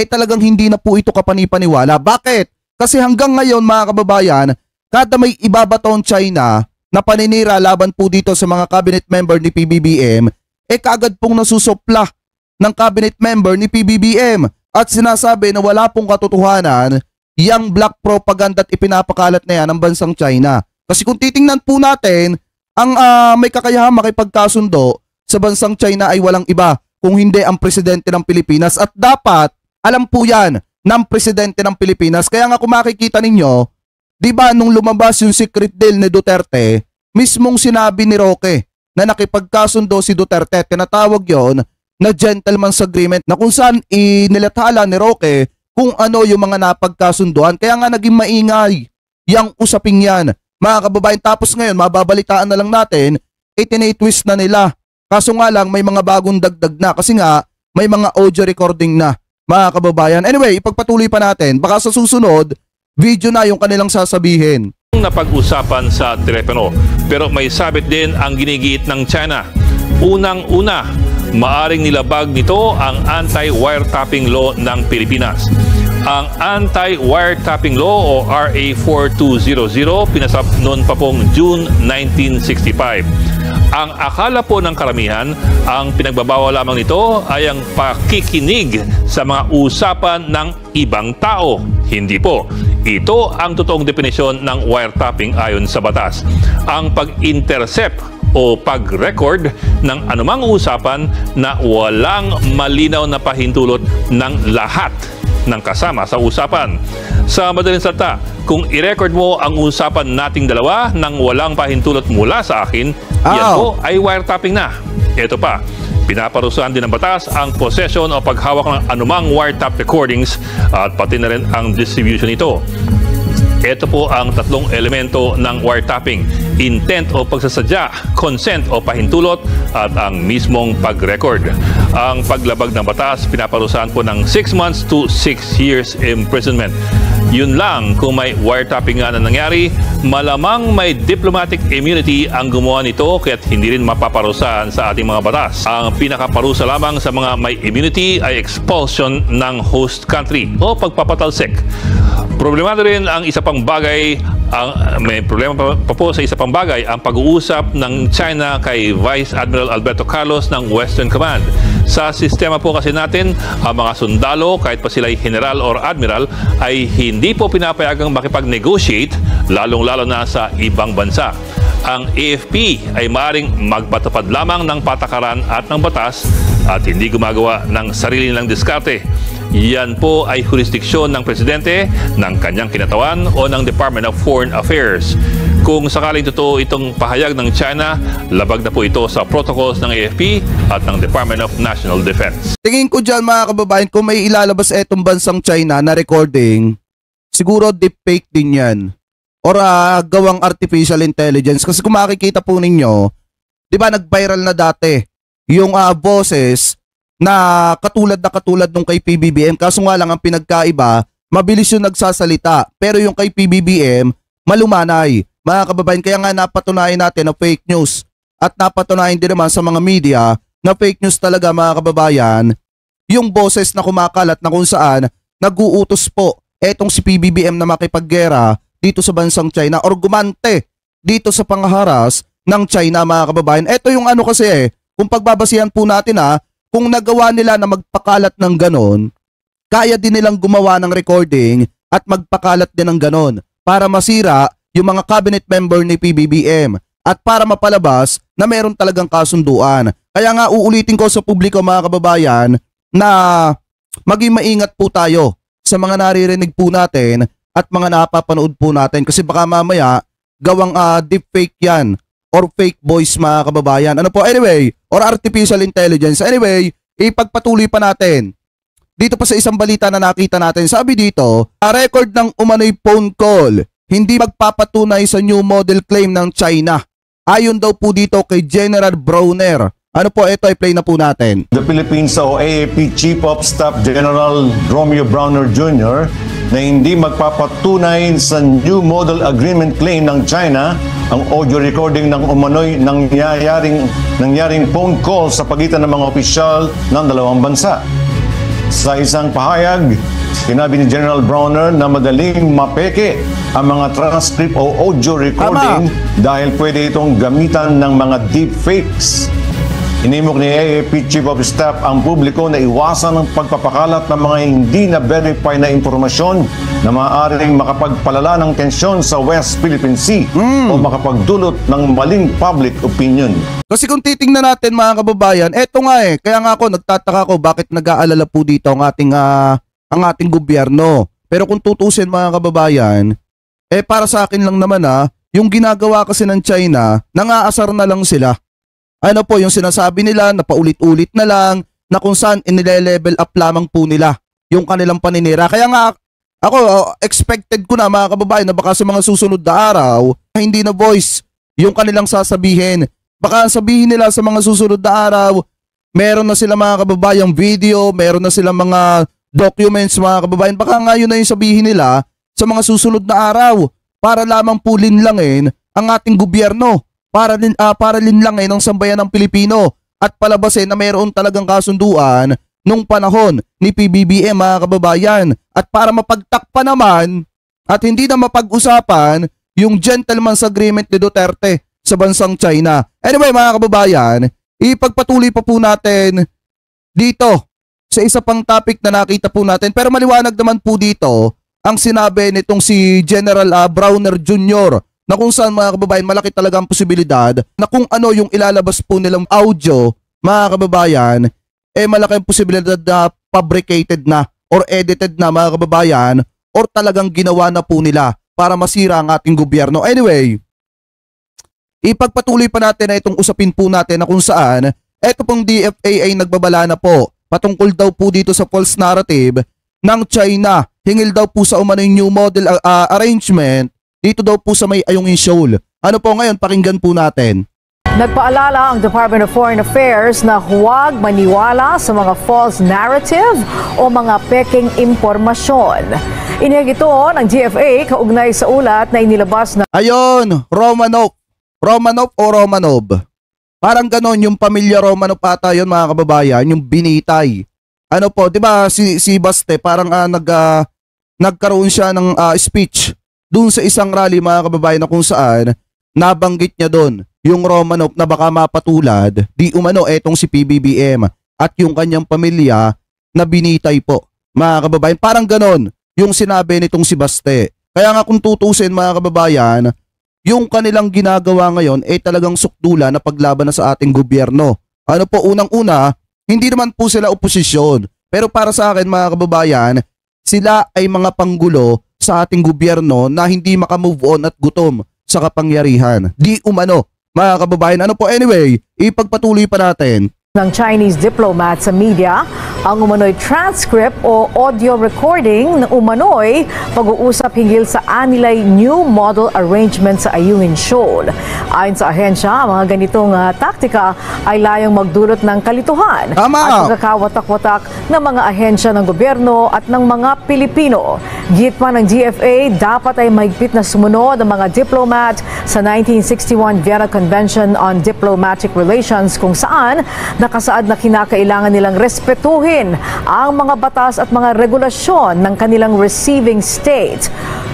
[SPEAKER 3] talagang hindi na po ito kapanipaniwala. Bakit? Kasi hanggang ngayon mga kababayan, kada may ibabatong China na paninira laban po dito sa mga cabinet member ni PBBM, kaagad pong nasusopla ng cabinet member ni PBBM at sinasabi na wala pong katotohanan yang black propaganda at ipinapakalat na yan ng bansang China. Kasi kung titingnan po natin, ang may kakayahang makipagkasundo sa bansang China ay walang iba kung hindi ang presidente ng Pilipinas at dapat alam po yan ng presidente ng Pilipinas. Kaya nga kung makikita ninyo, di ba nung lumabas yung secret deal ni Duterte, mismong sinabi ni Roque na nakipagkasundo si Duterte, tinatawag yon na gentleman's agreement na kung saan inilathala ni Roque kung ano yung mga napagkasunduan. Kaya nga naging maingay yung usaping yan. Mga kababayan, tapos ngayon mababalitaan na lang natin, tinitwist na nila. Kaso nga lang may mga bagong dagdag na kasi nga may mga audio recording na mga kababayan. Anyway, ipagpatuloy pa natin. Baka sa susunod, video na yung kanilang sasabihin.
[SPEAKER 10] Napag-usapan sa telepono pero may sabit din ang ginigiit ng China. Unang-una, maaring nilabag nito ang anti-wiretapping law ng Pilipinas. Ang anti-wiretapping law o RA 4200 pinasap noon pa pong June 1965. Ang akala po ng karamihan, ang pinagbabawal lamang nito ay ang pakikinig sa mga usapan ng ibang tao. Hindi po. Ito ang totoong definisyon ng wiretapping ayon sa batas. Ang pag-intercept o pag-record ng anumang usapan na walang malinaw na pahintulot ng lahat ng kasama sa usapan. Sa madaling salita, kung i-record mo ang usapan nating dalawa nang walang pahintulot mula sa akin, yan po ay wiretapping na. Ito pa, pinaparusahan din ng batas ang possession o paghawak ng anumang wiretap recordings at pati na rin ang distribution nito. Ito po ang tatlong elemento ng wiretapping: intent o pagsasadya, consent o pahintulot, at ang mismong pag-record. Ang paglabag ng batas, pinaparusahan po ng 6 months to 6 years imprisonment. Yun lang, kung may wiretapping nga na nangyari, malamang may diplomatic immunity ang gumawa nito kaya't hindi rin mapaparusahan sa ating mga batas. Ang pinakaparusa lamang sa mga may immunity ay expulsion ng host country o pagpapatalsik. Problemado rin ang isa pang bagay, may problema pa po sa isa pang bagay, ang pag-uusap ng China kay Vice Admiral Alberto Carlos ng Western Command. Sa sistema po kasi natin, ang mga sundalo, kahit pa sila'y general or admiral, ay hindi po pinapayagang makipag-negotiate, lalong-lalo na sa ibang bansa. Ang AFP ay maaaring magpatupad lamang ng patakaran at ng batas at hindi gumagawa ng sarili nilang diskarte. Yan po ay jurisdiksyon ng presidente, ng kanyang kinatawan o ng Department of Foreign Affairs. Kung sakaling totoo itong pahayag ng China, labag na po ito sa protocols ng AFP at ng Department of National Defense.
[SPEAKER 3] Tingin ko dyan mga kababayan, kung may ilalabas etong bansang China na recording, siguro deepfake din yan. Or gawang artificial intelligence. Kasi kung makikita po ninyo, di ba nag-viral na dati yung boses na katulad nung kay PBBM. Kaso nga lang ang pinagkaiba, mabilis yung nagsasalita. Pero yung kay PBBM, malumanay. Mga kababayan, kaya nga napatunayan natin na fake news. At napatunayan din naman sa mga media na fake news talaga mga kababayan, yung boses na kumakalat na kung saan nag-uutos po etong si PBBM na makipaggera dito sa bansang China or gumante dito sa pangharas ng China mga kababayan. Ito yung ano kasi kung pagbabasihan po natin kung nagawa nila na magpakalat ng ganon, kaya din nilang gumawa ng recording at magpakalat din ng ganon para masira yung mga cabinet member ni PBBM at para mapalabas na meron talagang kasunduan. Kaya nga uulitin ko sa publiko mga kababayan na maging maingat po tayo sa mga naririnig po natin at mga napapanood po natin kasi baka mamaya gawang deepfake yan or fake voice mga kababayan. Ano po? Anyway, or artificial intelligence. Anyway, ipagpatuloy pa natin. Dito pa sa isang balita na nakita natin, sabi dito, record ng umano'y phone call, hindi magpapatunay sa new model claim ng China. Ayon daw po dito kay General Browner Ano po, ito ay play na po natin.
[SPEAKER 11] The Philippines o AAP Chief of Staff General Romeo Browner Jr. na hindi magpapatunay sa New Model Agreement claim ng China ang audio recording ng umano'y nangyaring phone call sa pagitan ng mga opisyal ng dalawang bansa. Sa isang pahayag, sinabi ni General Browner na madaling mapeke ang mga transcript o audio recording dahil pwede itong gamitan ng mga deepfakes. Inimok ni AAP Chief of Staff ang publiko na iwasan ang pagpapakalat ng mga hindi na-verify na impormasyon na maaaring makapagpalala ng tensyon sa West Philippine Sea o makapagdulot ng maling public opinion.
[SPEAKER 3] Kasi kung titingnan natin mga kababayan, eto nga kaya nga ako nagtataka ko bakit nag-aalala po dito ang ating gobyerno. Pero kung tutusin mga kababayan, para sa akin lang naman yung ginagawa kasi ng China, nangaasar na lang sila. Ano po yung sinasabi nila na paulit-ulit na lang na kung saan inile-level up lamang po nila yung kanilang paninira. Kaya nga ako expected ko na mga kababayan na baka sa mga susunod na araw hindi na voice yung kanilang sasabihin. Baka sabihin nila sa mga susunod na araw meron na sila mga kababayang video, meron na sila mga documents mga kababayan. Baka nga yun na yung sabihin nila sa mga susunod na araw para lamang po linlangin ang ating gobyerno. Para linlangin ang sambayan ng Pilipino at palabasin na mayroon talagang kasunduan nung panahon ni PBBM mga kababayan at para mapagtakpa naman at hindi na mapag-usapan yung gentleman's agreement ni Duterte sa bansang China. Anyway mga kababayan, ipagpatuloy pa po natin dito sa isa pang topic na nakita po natin pero maliwanag naman po dito ang sinabi nitong si General Browner Jr. na kung saan mga kababayan malaki talaga ang posibilidad na kung ano yung ilalabas po nilang audio mga kababayan malaki ang posibilidad na fabricated na or edited na mga kababayan or talagang ginawa na po nila para masira ang ating gobyerno. Anyway, ipagpatuloy pa natin na itong usapin po natin na kung saan eto pong DFA ay nagbabala na po patungkol daw po dito sa false narrative ng China. Hingil daw po sa umano'y new model arrangement dito daw po sa may Ayungin Shoal. Ano po ngayon, pakinggan po natin.
[SPEAKER 12] Nagpaalala ang Department of Foreign Affairs na huwag maniwala sa mga false narrative o mga peking impormasyon. Inihag ito ng GFA kaugnay sa ulat na inilabas na...
[SPEAKER 3] Ayon, Romanov. Romanov o Romanov? Parang ganon yung pamilya Romanov ata yun mga kababayan, yung binitay. Ano po, di ba si Baste parang nagkaroon siya ng speech doon sa isang rally mga kababayan na kung saan nabanggit niya doon yung Romanov na baka mapatulad di umano etong si PBBM at yung kanyang pamilya na binitay po mga kababayan. Parang ganon yung sinabi nitong si Baste. Kaya nga kung tutusin mga kababayan, yung kanilang ginagawa ngayon talagang sukdula na paglaban na sa ating gobyerno. Ano po, unang-una, hindi naman po sila oposisyon. Pero para sa akin mga kababayan, sila ay mga panggulo sa ating gobyerno na hindi makamove on at gutom sa kapangyarihan. Di umano, mga kababayan. Ano po, anyway, ipagpatuloy pa natin.
[SPEAKER 12] Ng Chinese diplomat sa media ang umano'y transcript o audio recording na umano'y pag-uusap hinggil sa anilay new model arrangement sa Ayungin Shoal. Ayon sa ahensya, ang mga ganitong taktika ay layong magdulot ng kalituhan at pagkakawatak-watak ng mga ahensya ng gobyerno at ng mga Pilipino. Git pa ng GFA, dapat ay mahigpit na sumunod ang mga diplomat sa 1961 Vienna Convention on Diplomatic Relations kung saan nakasaad na kinakailangan nilang respetuhin ang mga batas at mga regulasyon ng kanilang receiving state.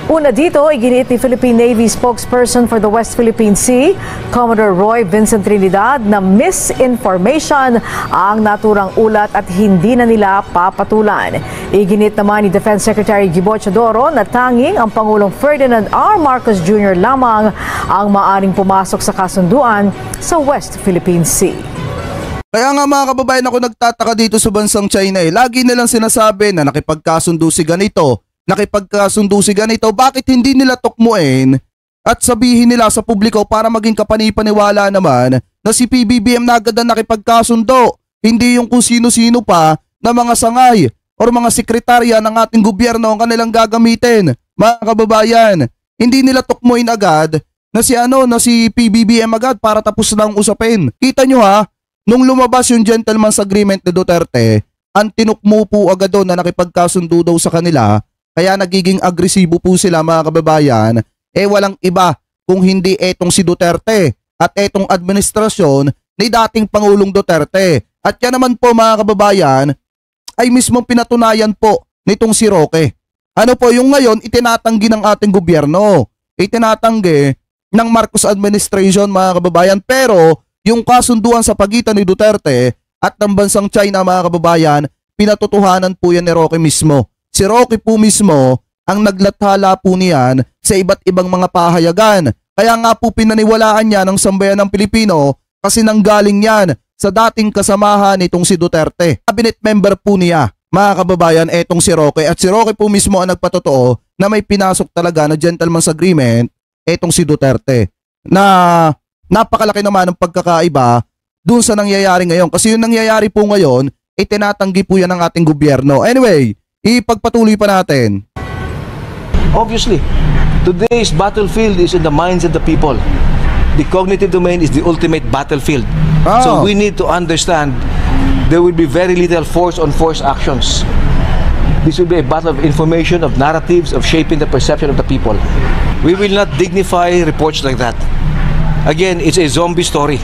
[SPEAKER 12] Una dito, iginiit ni Philippine Navy spokesperson for the West Philippine Sea, Commodore Roy Vincent Trinidad, na misinformation ang naturang ulat at hindi na nila papatulan. Iginit naman ni Defense Secretary Gibo Chodoro na tanging ang Pangulong Ferdinand R. Marcos Jr. lamang ang maaring pumasok sa kasunduan sa West Philippine Sea.
[SPEAKER 3] Kaya nga mga kababayan, ako nagtataka dito sa bansang China lagi nilang sinasabi na nakipagkasundo si ganito, bakit hindi nila tukmuin at sabihin nila sa publiko para maging kapanipaniwala naman na si PBBM na agad na nakipagkasundo, hindi yung kung sino-sino pa na mga sangay o mga sekretarya ng ating gobyerno ang kanilang gagamitin. Mga kababayan, hindi nila tukmuin agad na si PBBM agad para tapos na ang usapin. Kita nyo nung lumabas yung gentleman's agreement ni Duterte, ang tinukmo po agad doon na nakipagkasundo daw sa kanila, kaya nagiging agresibo po sila mga kababayan, walang iba kung hindi etong si Duterte at etong administrasyon ni dating Pangulong Duterte. At yan naman po mga kababayan ay mismong pinatunayan po nitong si Roque. Ano po yung ngayon itinatanggi ng ating gobyerno, itinatanggi ng Marcos administration mga kababayan, pero yung kasunduan sa pagitan ni Duterte at ng bansang China mga kababayan, pinatotohanan po yan ni Roque mismo. Si Roque po mismo ang naglathala po niyan sa iba't ibang mga pahayagan. Kaya nga po pinaniwalaan niya ng sambayan ng Pilipino kasi nanggaling yan sa dating kasamahan nitong si Duterte. Cabinet member po niya mga kababayan etong si Roque, at si Roque po mismo ang nagpatotoo na may pinasok talaga na gentleman's agreement etong si Duterte, na napakalaki naman ng pagkakaiba dun sa nangyayari ngayon. Kasi yung nangyayari po ngayon, tinatanggi po yan ng ating gobyerno. Anyway, ipagpatuloy pa natin.
[SPEAKER 13] Obviously, today's battlefield is in the minds of the people. The cognitive domain is the ultimate battlefield. So we need to understand there will be very little force-on-force actions. This will be a battle of information, of narratives, of shaping the perception of the people. We will not dignify reports like that. Again, it's a zombie story.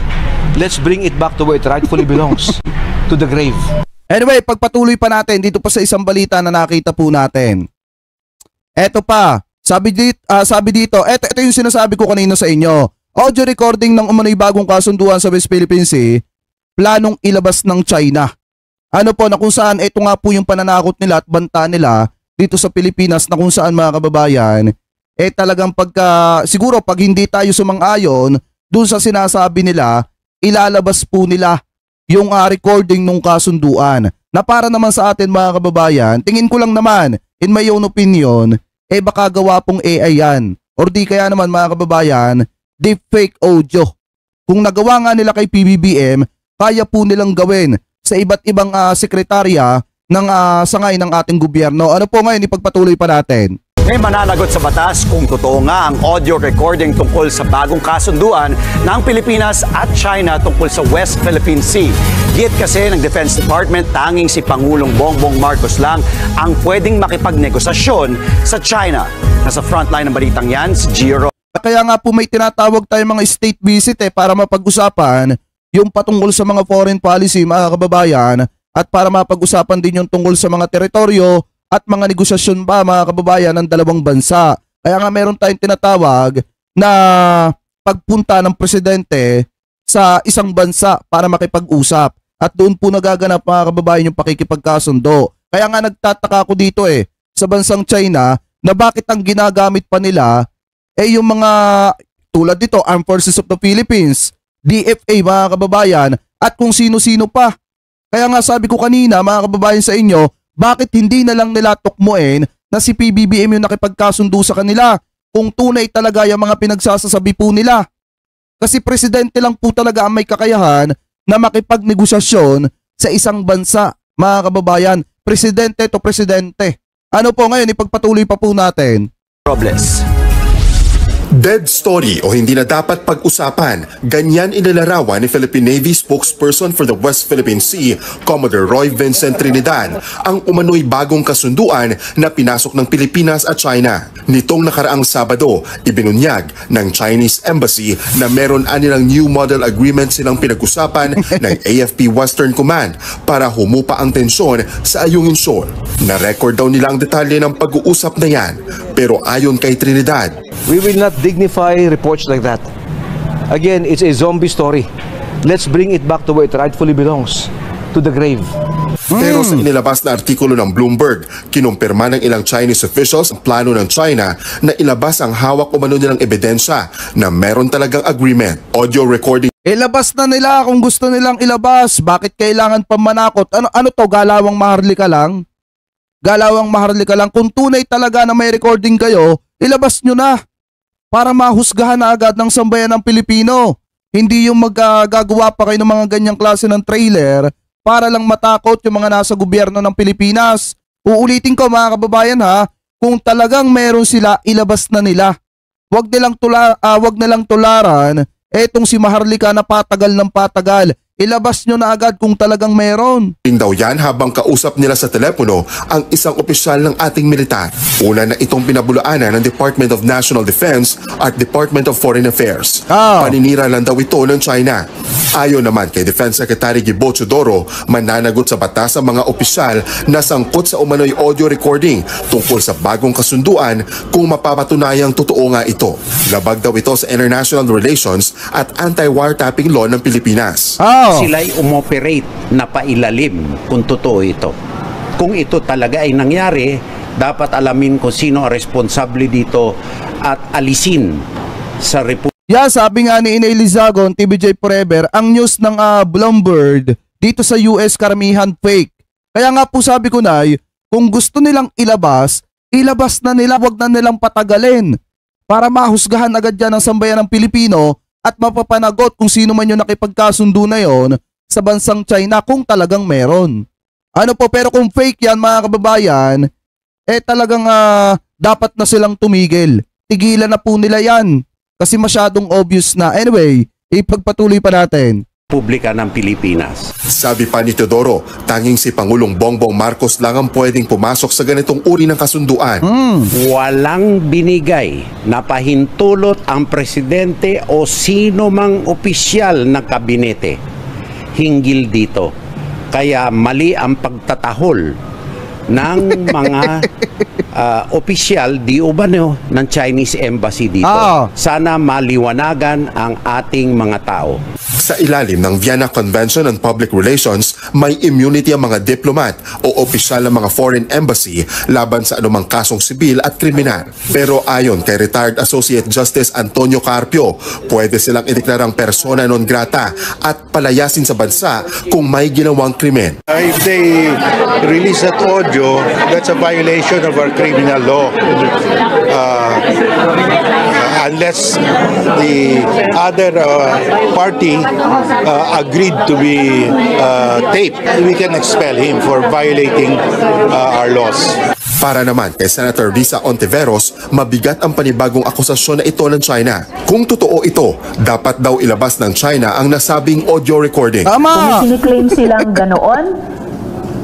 [SPEAKER 13] Let's bring it back to where it rightfully belongs, to the grave.
[SPEAKER 3] Anyway, pagpatuloy pa natin dito pa sa isang balita na nakita po natin. Eto pa, sabi dito, eto yung sinasabi ko kanina sa inyo. Audio recording ng umano'y bagong kasunduan sa West Philippine Sea, planong ilabas ng China. Ano po, na kung saan ito nga po yung pananakot nila at banta nila dito sa Pilipinas, na kung saan mga kababayan, talagang siguro pag hindi tayo sumang-ayon dun sa sinasabi nila, ilalabas po nila yung recording nung kasunduan. Na para naman sa atin mga kababayan, tingin ko lang naman, in my own opinion, baka gawa pong AI yan. Or di kaya naman mga kababayan, deepfake audio. Kung nagawa nga nila kay PBBM, kaya po nilang gawin sa iba't ibang sekretarya ng sangay ng ating gobyerno. Ano po ngayon, ipagpatuloy pa natin.
[SPEAKER 14] May mananagot sa batas kung totoo nga ang audio recording tungkol sa bagong kasunduan ng Pilipinas at China tungkol sa West Philippine Sea. Git kasi ng Defense Department, tanging si Pangulong Bongbong Marcos lang ang pwedeng makipagnegosasyon sa China. Nasa frontline ng balitang yan, si Gio.
[SPEAKER 3] Kaya nga po may tinatawag tayong mga state visit para mapag-usapan yung patungkol sa mga foreign policy mga kababayan, at para mapag-usapan din yung tungkol sa mga teritoryo at mga negosasyon ba mga kababayan ng dalawang bansa. Kaya nga meron tayong tinatawag na pagpunta ng presidente sa isang bansa para makipag-usap. At doon po nagaganap mga kababayan yung pakikipagkasundo. Kaya nga nagtataka ako dito sa bansang China na bakit ang ginagamit pa nila yung mga tulad dito, Armed Forces of the Philippines, DFA mga kababayan, at kung sino-sino pa. Kaya nga sabi ko kanina mga kababayan sa inyo, bakit hindi na lang nila tukmuin na si PBBM yung nakipagkasundo sa kanila kung tunay talaga yung mga pinagsasasabi po nila? Kasi presidente lang po talaga ang may kakayahan na makipagnegosasyon sa isang bansa mga kababayan. Presidente to presidente. Ano po ngayon, ipagpatuloy pa po natin.
[SPEAKER 14] Robles.
[SPEAKER 15] Dead story o hindi na dapat pag-usapan, ganyan inilarawan ni Philippine Navy spokesperson for the West Philippine Sea, Commodore Roy Vincent Trinidad, ang umano'y bagong kasunduan na pinasok ng Pilipinas at China. Nitong nakaraang Sabado, ibinunyag ng Chinese Embassy na meron anilang new model agreement silang pinag-usapan ng AFP Western Command para humupa ang tensyon sa Ayungin Shoal. Na-record daw nila ang detalye ng pag-uusap na yan, pero ayon kay Trinidad,
[SPEAKER 13] we will not dignify reports like that. Again, it's a zombie story. Let's bring it back to where it rightfully belongs, to the grave.
[SPEAKER 15] Pero sa inilabas na artikulo ng Bloomberg, kinumpirma ng ilang Chinese officials ang plano ng China na ilabas ang hawak umano nilang ebidensya na meron talagang agreement. Audio recording.
[SPEAKER 3] Ilabas na nila kung gusto nilang ilabas. Bakit kailangan pa manakot? Ano to, galawang maharlika lang? Galawang maharlika lang. Kung tunay talaga na may recording kayo, ilabas nyo na para mahusgahan na agad ng sambayan ng Pilipino. Hindi yung magagawa pa kayo ng mga ganyang klase ng trailer para lang matakot yung mga nasa gobyerno ng Pilipinas. Uulitin ko mga kababayan kung talagang meron sila, ilabas na nila. Wag nilang tularan etong si Maharlika na patagal ng patagal. ilabas nyo na agad kung talagang meron.
[SPEAKER 15] Daw yan habang kausap nila sa telepono ang isang opisyal ng ating militar. Una na itong pinabulaanan ng Department of National Defense at Department of Foreign Affairs. Paninira lang daw ito ng China. Ayon naman kay Defense Secretary Gibo Chodoro, mananagot sa batas ang mga opisyal na sangkot sa umano'y audio recording tungkol sa bagong kasunduan kung mapapatunayang totoo nga ito. Labag daw ito sa international relations at anti-wiretapping law ng Pilipinas.
[SPEAKER 16] Sila'y umoperate na pailalim kung totoo ito. Kung ito talaga ay nangyari, dapat alamin kung sino ang responsable dito at alisin sa Republika.
[SPEAKER 3] Sabi nga ni Inay Lizagon, TVJ Forever, ang news ng Bloomberg dito sa US karamihan fake. Kaya nga po sabi ko na, kung gusto nilang ilabas na nila, wag na nilang patagalin para mahusgahan agad yan ng sambayan ng Pilipino at mapapanagot kung sino man yung nakipagkasundo na yon sa bansang China kung talagang meron. Pero kung fake yan mga kababayan, talagang dapat na silang tumigil. Tigilan na po nila yan kasi masyadong obvious na. Anyway, ipagpatuloy pa natin.
[SPEAKER 16] Republika ng Pilipinas.
[SPEAKER 15] Sabi pa ni Teodoro, tanging si Pangulong Bongbong Marcos lang ang pwedeng pumasok sa ganitong uri ng kasunduan.
[SPEAKER 16] Walang binigay na pahintulot ang presidente o sino mang opisyal ng kabinete hinggil dito. Kaya mali ang pagtatahol ng mga opisyal di umano ng Chinese Embassy dito. Sana maliwanagan ang ating mga tao.
[SPEAKER 15] Sa ilalim ng Vienna Convention on Public Relations, may immunity ang mga diplomat o opisyal ng mga foreign embassy laban sa anumang kasong sibil at kriminal. Pero ayon kay retired Associate Justice Antonio Carpio, pwede silang ideklarang persona non grata at palayasin sa bansa kung may ginawang krimen.
[SPEAKER 17] If they release that audio, that's a violation of our criminal law. Unless the other party agreed to be taped, we can expel him for violating our laws.
[SPEAKER 15] Para naman kay Senator Risa Ontiveros, mabigat ang panibagong akusasyon na ito ng China. Kung totoo ito, dapat daw ilabas ng China ang nasabing audio recording.
[SPEAKER 18] Kung siniklaim silang ganoon,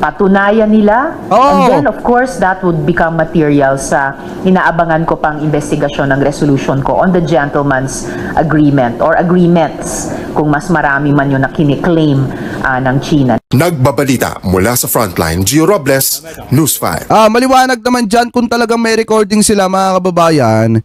[SPEAKER 18] patunayan nila, and then of course that would become material sa inaabangan ko pang investigasyon ng resolution ko on the gentleman's agreement or agreements kung mas marami man yun na kiniklaim ng China.
[SPEAKER 15] Nagbabalita mula sa Frontline, Gio Robles, News 5.
[SPEAKER 3] Maliwanag naman dyan kung talagang may recording sila mga kababayan,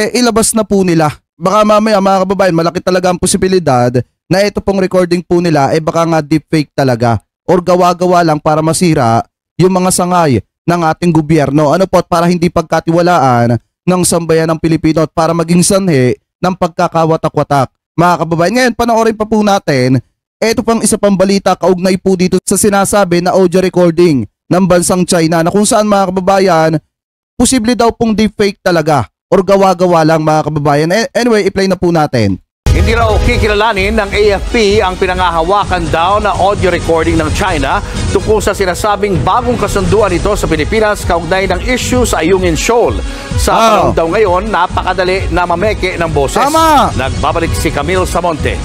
[SPEAKER 3] ilabas na po nila. Baka mamaya mga kababayan, malaki talaga ang posibilidad na ito pong recording po nila baka nga deepfake talaga or gawa-gawa lang para masira yung mga sangay ng ating gobyerno. Para hindi pagkatiwalaan ng sambayan ng Pilipino at para maging sanhi ng pagkakawatak-watak. Mga kababayan, ngayon panoorin pa po natin, ito pang isa pang balita kaugnay po dito sa sinasabi na audio recording ng bansang China na kung saan mga kababayan, posible daw pong deepfake talaga or gawa-gawa lang mga kababayan. Anyway, i-play na po natin.
[SPEAKER 19] Hindi raw kikilalanin ng AFP ang pinangahawakan daw na audio recording ng China tungkol sa sinasabing bagong kasunduan nito sa Pilipinas kaugnay ng issue sa Ayungin Shoal. Sa panahon daw ngayon, napakadali na mameke ng boses. Nagbabalik si Camille Samonte.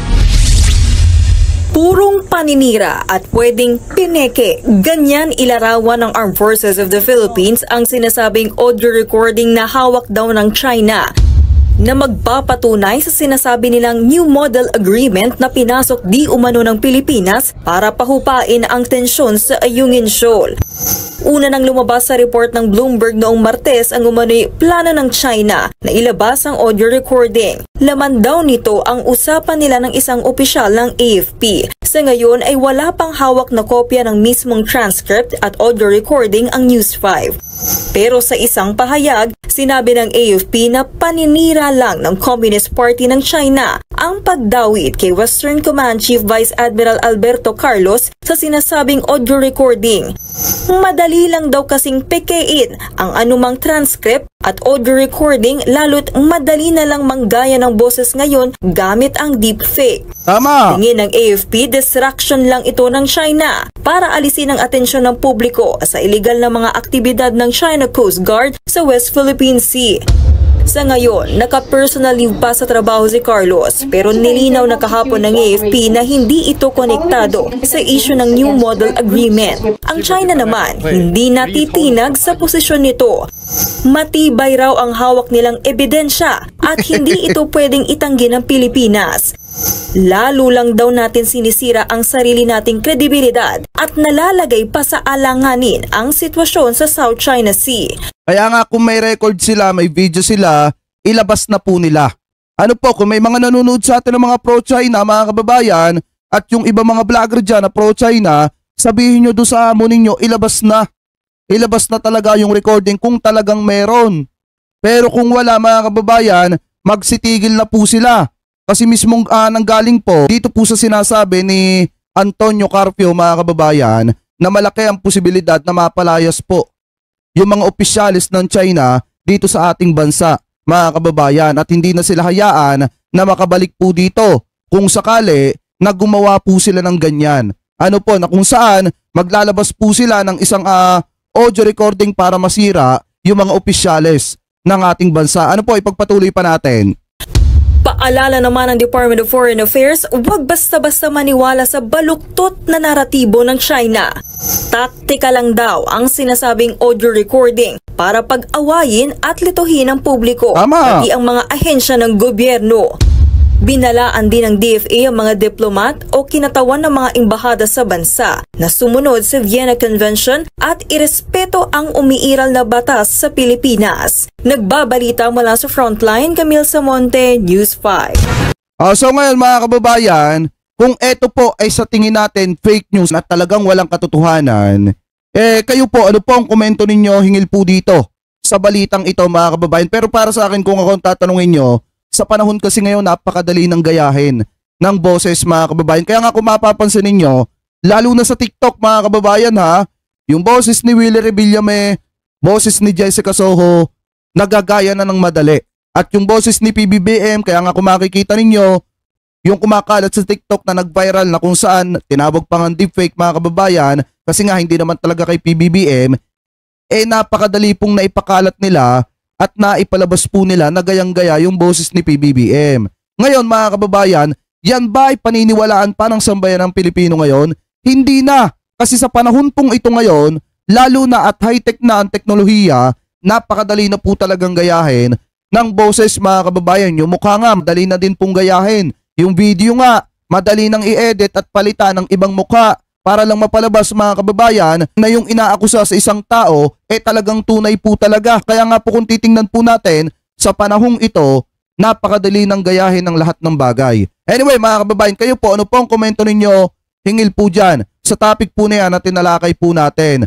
[SPEAKER 20] Purong paninira at pwedeng pineke, ganyan ilarawan ng Armed Forces of the Philippines ang sinasabing audio recording na hawak daw ng China na magpapatunay sa sinasabi nilang New Model Agreement na pinasok di umano ng Pilipinas para pahupain ang tensyon sa Ayungin Shoal. Una nang lumabas sa report ng Bloomberg noong Martes ang umano'y plano ng China na ilabas ang audio recording. Laman daw nito ang usapan nila ng isang opisyal ng AFP. Sa ngayon ay wala pang hawak na kopya ng mismong transcript at audio recording ang News 5. Pero sa isang pahayag, sinabi ng AFP na paninira lang ng Communist Party ng China ang pagdawit kay Western Command Chief Vice Admiral Alberto Carlos sa sinasabing audio recording. Madali lang daw kasing pekein ang anumang transcript at audio recording lalo't madali na lang manggaya ng boses ngayon gamit ang deepfake.
[SPEAKER 3] Tama!
[SPEAKER 20] Tingin ng AFP, distraction lang ito ng China para alisin ang atensyon ng publiko sa iligal na mga aktibidad ng China Coast Guard sa West Philippine Sea. Sa ngayon, naka-personal leave pa sa trabaho si Carlos pero nilinaw na kahapon ng AFP na hindi ito konektado sa issue ng New Model Agreement. Ang China naman, hindi natitinag sa posisyon nito. Matibay raw ang hawak nilang ebidensya at hindi ito pwedeng itanggi ng Pilipinas. Lalo lang daw natin sinisira ang sarili nating kredibilidad at nalalagay pa sa alanganin ang sitwasyon sa South China Sea.
[SPEAKER 3] Kaya nga kung may record sila, may video sila, ilabas na po nila. Ano po, kung may mga nanonood sa atin ng mga pro-China, mga kababayan, at yung iba mga vlogger dyan na pro-China, sabihin nyo doon sa amo ninyo, ilabas na. Ilabas na talaga yung recording kung talagang meron. Pero kung wala mga kababayan, magsitigil na po sila. Kasi mismong nanggaling po, dito po sa sinasabi ni Antonio Carpio mga kababayan, na malaki ang posibilidad na mapalayas po yung mga opisyalis ng China dito sa ating bansa mga kababayan at hindi na sila hayaan na makabalik po dito kung sakali na gumawa po sila ng ganyan. Ano po, na kung saan maglalabas po sila ng isang audio recording para masira yung mga opisyalis ng ating bansa. Ano po, ipagpatuloy pa natin.
[SPEAKER 20] Paalala naman ng Department of Foreign Affairs, huwag basta-basta maniwala sa baluktot na naratibo ng China. Taktika lang daw ang sinasabing audio recording para pag-awayin at lituhin ang publiko, pati ang mga ahensya ng gobyerno. Binalaan din ng DFA ang mga diplomat o kinatawan ng mga embahada sa bansa na sumunod sa Vienna Convention at irespeto ang umiiral na batas sa Pilipinas. Nagbabalita mula sa Frontline, Camille Samonte, News 5.
[SPEAKER 3] So ngayon mga kababayan, kung eto po ay sa tingin natin fake news at talagang walang katotohanan, kayo po, ano po ang komento ninyo hingil po dito sa balitang ito mga kababayan? Pero para sa akin, kung ako tatanungin nyo, sa panahon kasi ngayon napakadali ng gayahin ng boses mga kababayan. Kaya nga kung mapapansin ninyo, lalo na sa TikTok mga kababayan ha, yung boses ni Willie Revillame, boses ni Jessica Soho, nagagaya na ng madali. At yung boses ni PBBM, kaya nga kung makikita ninyo, yung kumakalat sa TikTok na nag-viral na kung saan tinawag pa ng deepfake mga kababayan, kasi nga hindi naman talaga kay PBBM, napakadali pong naipakalat nila at naipalabas po nila na gayang-gaya yung boses ni PBBM. Ngayon mga kababayan, yan ba ay paniniwalaan pa ng sambayan ng Pilipino ngayon? Hindi na. Kasi sa panahon pong ito ngayon, lalo na at high-tech na ang teknolohiya, napakadali na po talagang gayahin ng boses mga kababayan. Yung mukha nga, madali na din pong gayahin. Yung video nga, madali nang i-edit at palitan ng ibang mukha para lang mapalabas mga kababayan na yung inaakusa sa isang tao talagang tunay po talaga. Kaya nga po kung titingnan po natin sa panahong ito, napakadali ng gayahin ng lahat ng bagay. Anyway mga kababayan, kayo po, ano po ang komento ninyo hingil po dyan sa topic po na yan na tinalakay po natin?